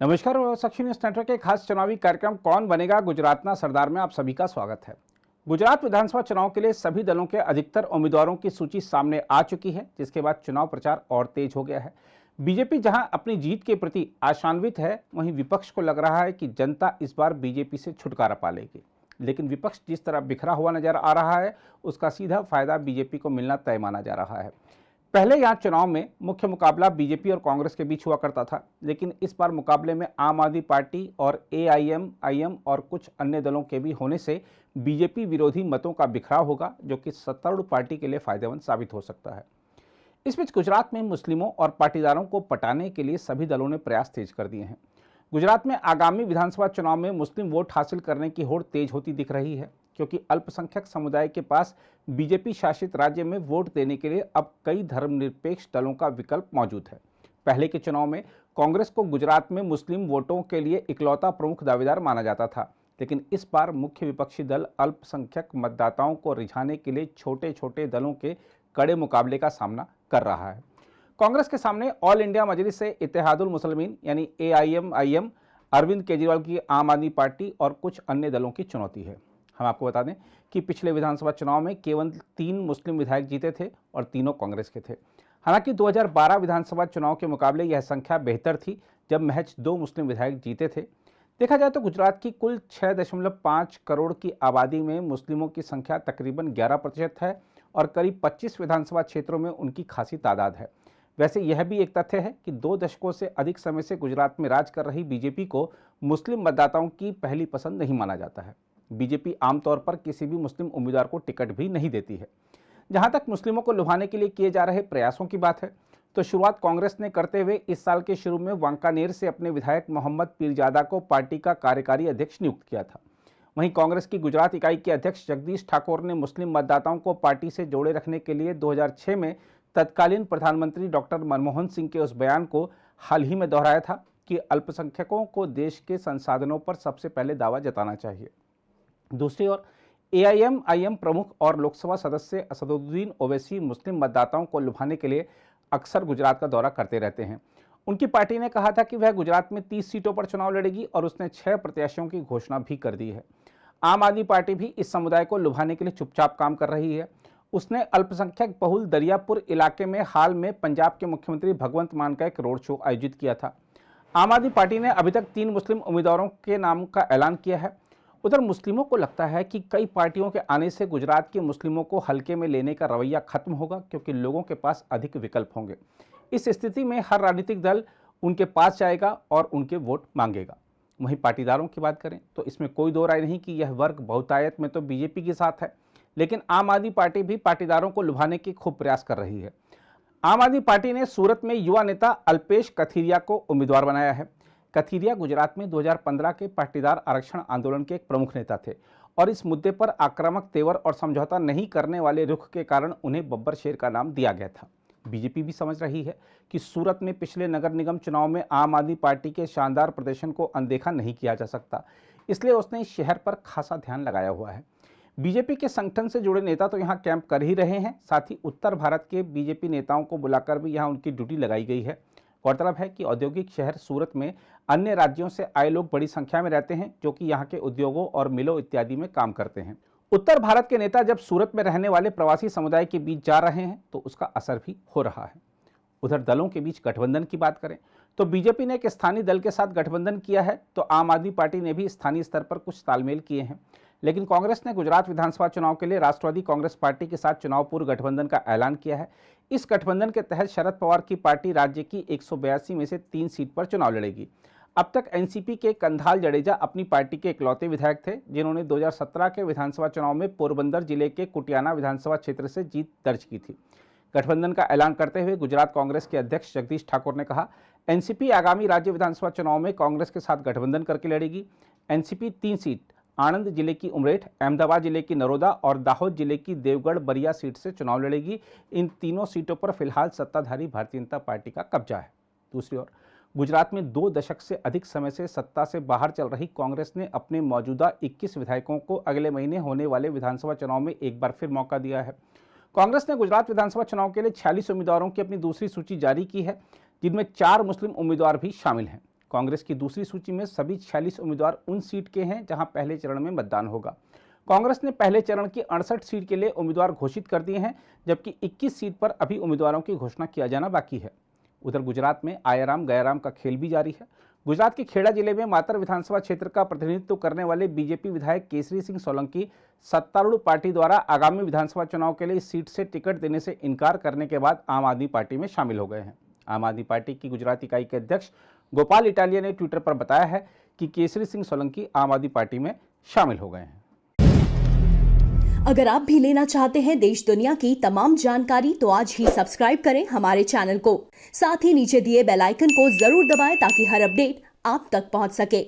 नमस्कार। साक्षी news network के खास चुनावी कार्यक्रम कौन बनेगा गुजरातना सरदार में आप सभी का स्वागत है। गुजरात विधानसभा चुनाव के लिए सभी दलों के अधिकतर उम्मीदवारों की सूची सामने आ चुकी है, जिसके बाद चुनाव प्रचार और तेज हो गया है। बीजेपी जहां अपनी जीत के प्रति आशान्वित है, वहीं विपक्ष को लग रहा है कि जनता इस बार बीजेपी से छुटकारा पा लेगी। लेकिन विपक्ष जिस तरह बिखरा हुआ नजर आ रहा है, उसका सीधा फायदा बीजेपी को मिलना तय माना जा रहा है। पहले यहाँ चुनाव में मुख्य मुकाबला बीजेपी और कांग्रेस के बीच हुआ करता था, लेकिन इस बार मुकाबले में आम आदमी पार्टी और एआईएमआईएम और कुछ अन्य दलों के भी होने से बीजेपी विरोधी मतों का बिखराव होगा, जो कि सत्तारूढ़ पार्टी के लिए फायदेमंद साबित हो सकता है। इस बीच गुजरात में मुस्लिमों और पाटीदारों को पटाने के लिए सभी दलों ने प्रयास तेज कर दिए हैं। गुजरात में आगामी विधानसभा चुनाव में मुस्लिम वोट हासिल करने की होड़ तेज होती दिख रही है, क्योंकि अल्पसंख्यक समुदाय के पास बीजेपी शासित राज्य में वोट देने के लिए अब कई धर्मनिरपेक्ष दलों का विकल्प मौजूद है। पहले के चुनाव में कांग्रेस को गुजरात में मुस्लिम वोटों के लिए इकलौता प्रमुख दावेदार माना जाता था, लेकिन इस बार मुख्य विपक्षी दल अल्पसंख्यक मतदाताओं को रिझाने के लिए छोटे छोटे दलों के कड़े मुकाबले का सामना कर रहा है। कांग्रेस के सामने ऑल इंडिया मजलिस से इत्तेहादुल मुसलमीन यानी एआईएमआईएम, अरविंद केजरीवाल की आम आदमी पार्टी और कुछ अन्य दलों की चुनौती है। हम आपको बता दें कि पिछले विधानसभा चुनाव में केवल 3 मुस्लिम विधायक जीते थे और तीनों कांग्रेस के थे। हालांकि 2012 विधानसभा चुनाव के मुकाबले यह संख्या बेहतर थी, जब महज 2 मुस्लिम विधायक जीते थे। देखा जाए तो गुजरात की कुल 6.5 करोड़ की आबादी में मुस्लिमों की संख्या तकरीबन 11% है और करीब 25 विधानसभा क्षेत्रों में उनकी खासी तादाद है। वैसे यह भी एक तथ्य है कि 2 दशकों से अधिक समय से गुजरात में राज कर रही बीजेपी को मुस्लिम मतदाताओं की पहली पसंद नहीं माना जाता है। बीजेपी आमतौर पर किसी भी मुस्लिम उम्मीदवार को टिकट भी नहीं देती है। जहां तक मुस्लिमों को लुभाने के लिए किए जा रहे प्रयासों की बात है, तो शुरुआत कांग्रेस ने करते हुए इस साल के शुरू में वांकानेर से अपने विधायक मोहम्मद पीरजादा को पार्टी का कार्यकारी अध्यक्ष नियुक्त किया था। वहीं कांग्रेस की गुजरात इकाई के अध्यक्ष जगदीश ठाकुर ने मुस्लिम मतदाताओं को पार्टी से जोड़े रखने के लिए 2006 में तत्कालीन प्रधानमंत्री डॉक्टर मनमोहन सिंह के उस बयान को हाल ही में दोहराया था कि अल्पसंख्यकों को देश के संसाधनों पर सबसे पहले दावा जताना चाहिए। दूसरी ओर एआईएमआईएम प्रमुख और लोकसभा सदस्य असदुद्दीन ओवैसी मुस्लिम मतदाताओं को लुभाने के लिए अक्सर गुजरात का दौरा करते रहते हैं। उनकी पार्टी ने कहा था कि वह गुजरात में 30 सीटों पर चुनाव लड़ेगी और उसने 6 प्रत्याशियों की घोषणा भी कर दी है। आम आदमी पार्टी भी इस समुदाय को लुभाने के लिए चुपचाप काम कर रही है। उसने अल्पसंख्यक बहुल दरियापुर इलाके में हाल में पंजाब के मुख्यमंत्री भगवंत मान का एक रोड शो आयोजित किया था। आम आदमी पार्टी ने अभी तक 3 मुस्लिम उम्मीदवारों के नाम का ऐलान किया है। उधर मुस्लिमों को लगता है कि कई पार्टियों के आने से गुजरात के मुस्लिमों को हल्के में लेने का रवैया खत्म होगा, क्योंकि लोगों के पास अधिक विकल्प होंगे। इस स्थिति में हर राजनीतिक दल उनके पास जाएगा और उनके वोट मांगेगा। वहीं पाटीदारों की बात करें तो इसमें कोई दो राय नहीं कि यह वर्ग बहुतायत में तो बीजेपी के साथ है, लेकिन आम आदमी पार्टी भी पाटीदारों को लुभाने की खूब प्रयास कर रही है। आम आदमी पार्टी ने सूरत में युवा नेता अल्पेश कथीरिया को उम्मीदवार बनाया है। कथीरिया गुजरात में 2015 के पाटीदार आरक्षण आंदोलन के एक प्रमुख नेता थे और इस मुद्दे पर आक्रामक तेवर और समझौता नहीं करने वाले रुख के कारण उन्हें बब्बर शेर का नाम दिया गया था। बीजेपी भी समझ रही है कि सूरत में पिछले नगर निगम चुनाव में आम आदमी पार्टी के शानदार प्रदर्शन को अनदेखा नहीं किया जा सकता, इसलिए उसने इस शहर पर खासा ध्यान लगाया हुआ है। बीजेपी के संगठन से जुड़े नेता तो यहाँ कैंप कर ही रहे हैं, साथ ही उत्तर भारत के बीजेपी नेताओं को बुलाकर भी यहाँ उनकी ड्यूटी लगाई गई है। गौरतलब है कि औद्योगिक शहर सूरत में अन्य राज्यों से आए लोग बड़ी संख्या में रहते हैं, जो कि यहाँ के उद्योगों और मिलों इत्यादि में काम करते हैं। उत्तर भारत के नेता जब सूरत में रहने वाले प्रवासी समुदाय के बीच जा रहे हैं तो उसका असर भी हो रहा है। उधर दलों के बीच गठबंधन की बात करें तो बीजेपी ने एक स्थानीय दल के साथ गठबंधन किया है, तो आम आदमी पार्टी ने भी स्थानीय स्तर पर कुछ तालमेल किए हैं। लेकिन कांग्रेस ने गुजरात विधानसभा चुनाव के लिए राष्ट्रवादी कांग्रेस पार्टी के साथ चुनाव पूर्व गठबंधन का ऐलान किया है। इस गठबंधन के तहत शरद पवार की पार्टी राज्य की 182 में से 3 सीट पर चुनाव लड़ेगी। अब तक एनसीपी के कंधाल जडेजा अपनी पार्टी के इकलौते विधायक थे, जिन्होंने 2017 के विधानसभा चुनाव में पोरबंदर जिले के कुटियाना विधानसभा क्षेत्र से जीत दर्ज की थी। गठबंधन का ऐलान करते हुए गुजरात कांग्रेस के अध्यक्ष जगदीश ठाकुर ने कहा, एनसीपी आगामी राज्य विधानसभा चुनाव में कांग्रेस के साथ गठबंधन करके लड़ेगी। एनसीपी 3 सीट आणंद जिले की उमरेठ, अहमदाबाद जिले की नरोदा और दाहोद जिले की देवगढ़ बरिया सीट से चुनाव लड़ेगी। इन तीनों सीटों पर फिलहाल सत्ताधारी भारतीय जनता पार्टी का कब्जा है। दूसरी ओर गुजरात में 2 दशक से अधिक समय से सत्ता से बाहर चल रही कांग्रेस ने अपने मौजूदा 21 विधायकों को अगले महीने होने वाले विधानसभा चुनाव में एक बार फिर मौका दिया है। कांग्रेस ने गुजरात विधानसभा चुनाव के लिए 46 उम्मीदवारों की अपनी दूसरी सूची जारी की है, जिनमें 4 मुस्लिम उम्मीदवार भी शामिल हैं। कांग्रेस की दूसरी सूची में सभी 46 उम्मीदवार उन सीट के हैं जहां पहले चरण में मतदान होगा। कांग्रेस ने पहले चरण की 68 सीट के लिए उम्मीदवार घोषित कर दिए हैं, जबकि 21 सीट पर अभी उम्मीदवारों की घोषणा किया जाना बाकी है। उधर गुजरात में आयाराम गयाराम का खेल भी जारी है। गुजरात के खेड़ा जिले में मातर विधानसभा क्षेत्र का प्रतिनिधित्व करने वाले बीजेपी विधायक केसरी सिंह सोलंकी सत्तारूढ़ पार्टी द्वारा आगामी विधानसभा चुनाव के लिए इस सीट से टिकट देने से इनकार करने के बाद आम आदमी पार्टी में शामिल हो गए हैं। आम आदमी पार्टी की गुजरात इकाई के अध्यक्ष गोपाल इटालिया ने ट्विटर पर बताया है कि केसरी सिंह सोलंकी आम आदमी पार्टी में शामिल हो गए हैं। अगर आप भी लेना चाहते हैं देश दुनिया की तमाम जानकारी तो आज ही सब्सक्राइब करें हमारे चैनल को। साथ ही नीचे दिए बेल आइकन को जरूर दबाएं ताकि हर अपडेट आप तक पहुंच सके।